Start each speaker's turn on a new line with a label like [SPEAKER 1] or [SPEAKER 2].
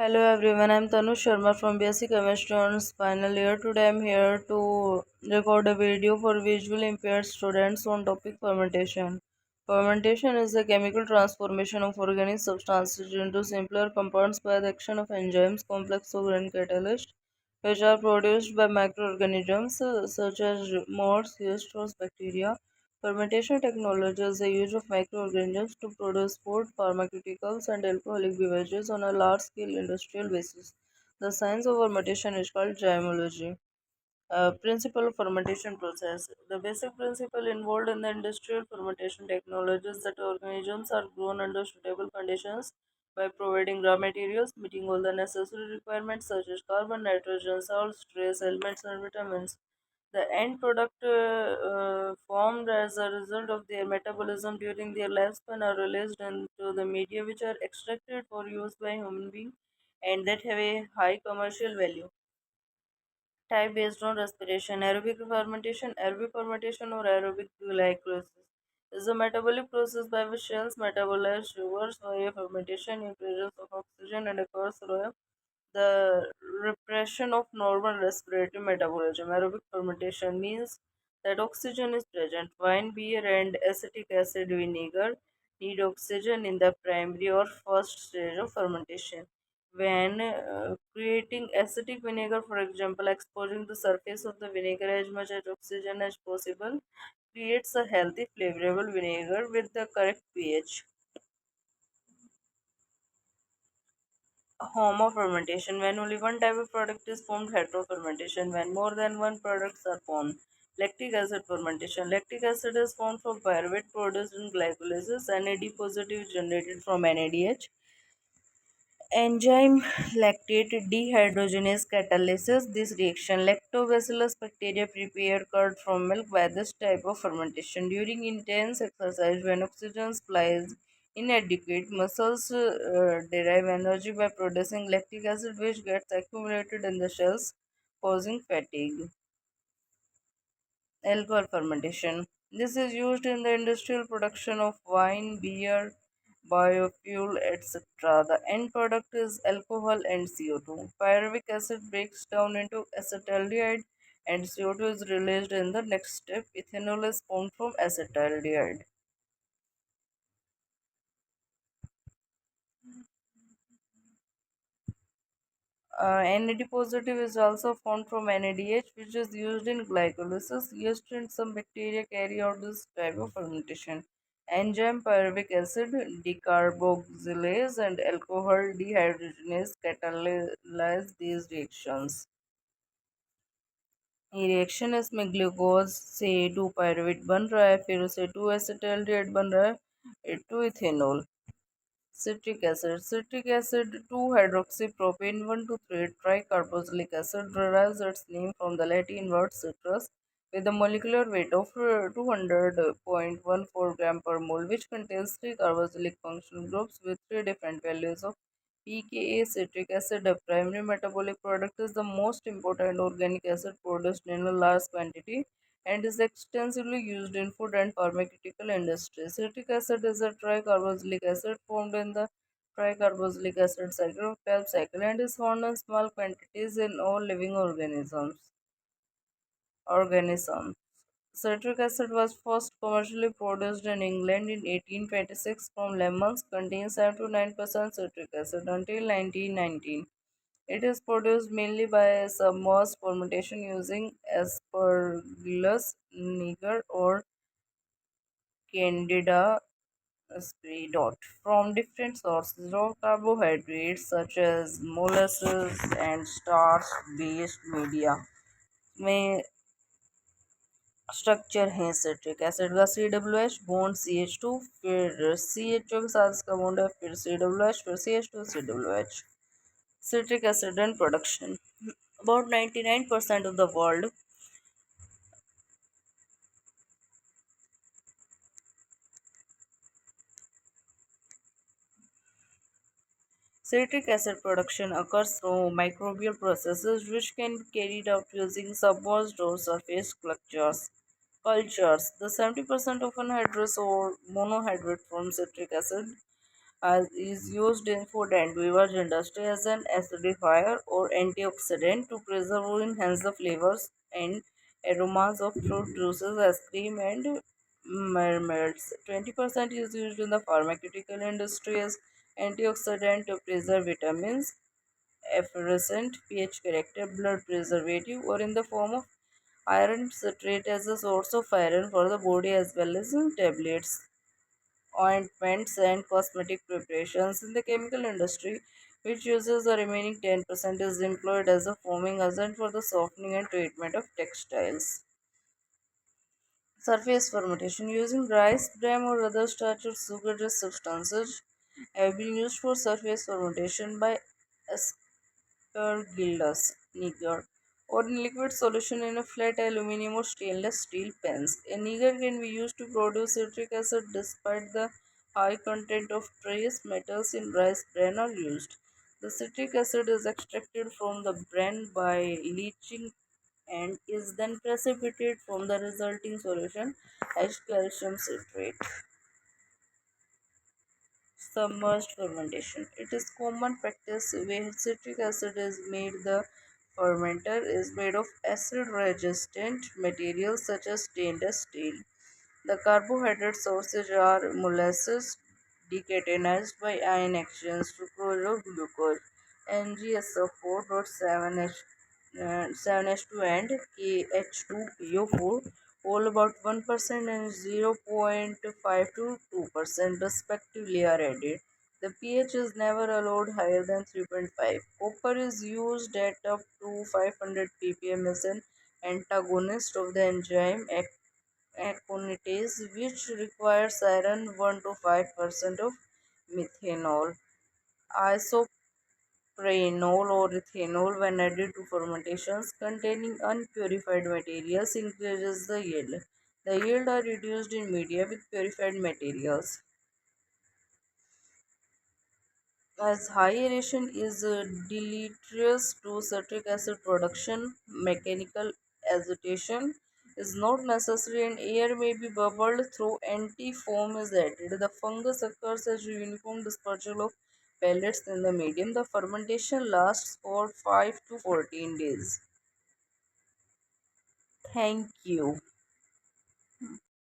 [SPEAKER 1] Hello everyone, I'm Tannu Sharma from Basic Chemistry on Final Year. Today I'm here to record a video for visually impaired students on topic fermentation. Fermentation is the chemical transformation of organic substances into simpler compounds by the action of enzymes, complex organic catalysts, which are produced by microorganisms such as moths, yeast, or bacteria. Fermentation technology is the use of microorganisms to produce food, pharmaceuticals, and alcoholic beverages on a large scale industrial basis. The science of fermentation is called gymology. Principle of fermentation process. The basic principle involved in the industrial fermentation technology is that organisms are grown under suitable conditions by providing raw materials, meeting all the necessary requirements such as carbon, nitrogen, salts, trace elements, and vitamins. The end product formed as a result of their metabolism during their lifespan are released into the media which are extracted for use by human beings and that have a high commercial value. Type based on respiration. Aerobic fermentation or aerobic glycolysis is a metabolic process by which cells metabolize sugars via fermentation in presence of oxygen and occurs through the repression of normal respiratory metabolism. Aerobic fermentation means that oxygen is present. Wine, beer, and acetic acid vinegar need oxygen in the primary or first stage of fermentation. When creating acidic vinegar, for example, exposing the surface of the vinegar as much as oxygen as possible creates a healthy, flavorable vinegar with the correct pH. Homofermentation. When only one type of product is formed, heterofermentation. When more than one products are formed. Lactic acid fermentation. Lactic acid is formed from pyruvate produced in glycolysis. NAD positive is generated from NADH. Enzyme lactate dehydrogenase catalyzes this reaction. Lactobacillus bacteria prepare curd from milk by this type of fermentation. During intense exercise, when oxygen supply is inadequate, muscles derive energy by producing lactic acid, which gets accumulated in the cells, causing fatigue. Alcohol fermentation. This is used in the industrial production of wine, beer, biofuel, etc. The end product is alcohol and CO2. Pyruvic acid breaks down into acetaldehyde and CO2 is released in the next step. Ethanol is formed from acetaldehyde. NAD positive is also formed from NADH, which is used in glycolysis. Yeast and some bacteria carry out this type of fermentation. Enzyme pyruvic acid, decarboxylase, and alcohol dehydrogenase catalyze these reactions. ये reaction है इसमें glucose से to pyruvate बन रहा है फिर उसे to acetaldehyde बन रहा है to ethanol Citric acid 2-hydroxypropane 1,2,3 tricarboxylic acid derives its name from the Latin word citrus with a molecular weight of 200.14 gram per mole, which contains three carboxylic functional groups with three different values of pKa. Citric acid, a primary metabolic product, is the most important organic acid produced in a large quantity and is extensively used in food and pharmaceutical industries. Citric acid is a tricarboxylic acid formed in the tricarboxylic acid cycle of Krebs cycle and is found in small quantities in all living organisms. Citric acid was first commercially produced in England in 1826 from lemons containing 7 to 9% citric acid until 1919. It is produced mainly by submerged fermentation using Aspergillus niger or Candida spiridot from different sources of carbohydrates such as molasses and starch-based media में structure है citric acid का COH bond CH2 फिर CHO के साथ इसका bond है फिर COH फिर CH2 COH. Citric acid and production. About 99% of the world citric acid production occurs through microbial processes which can be carried out using submerged or surface cultures. The 70% of anhydrous or monohydrate from citric acid is used in food and beverage industry as an acidifier or antioxidant to preserve or enhance the flavors and aromas of fruit juices, ice cream, and marmalades. 20% is used in the pharmaceutical industry as antioxidant to preserve vitamins, effervescent, pH corrector, blood preservative, or in the form of iron citrate as a source of iron for the body as well as in tablets, ointments, and cosmetic preparations. In the chemical industry, which uses the remaining 10%, is employed as a foaming agent for the softening and treatment of textiles. Surface fermentation using rice, bran, or other starch or sugar-rich substances have been used for surface fermentation by aspergillus niger, or in liquid solution in a flat aluminum or stainless steel pans. A niger can be used to produce citric acid despite the high content of trace metals in rice bran are used. The citric acid is extracted from the bran by leaching and is then precipitated from the resulting solution as calcium citrate. Submerged fermentation. It is common practice where citric acid is made. The fermenter is made of acid resistant materials such as stainless steel. The carbohydrate sources are molasses decatenized by ion exchange to chloride glucose, NgSO4.7H 7H2 and KH2PO4, all about 1% and 0.5 to 2% respectively are added. The pH is never allowed higher than 3.5. Copper is used at up to 500 ppm as an antagonist of the enzyme aconitase, which requires iron 1 to 5% of methanol. Isopreanol or ethanol, when added to fermentations containing unpurified materials, increases the yield. The yield are reduced in media with purified materials. As high aeration is deleterious to citric acid production, mechanical agitation is not necessary and air may be bubbled through anti-foam is added. The fungus occurs as uniform dispersal of pellets in the medium. The fermentation lasts for 5 to 14 days. Thank you.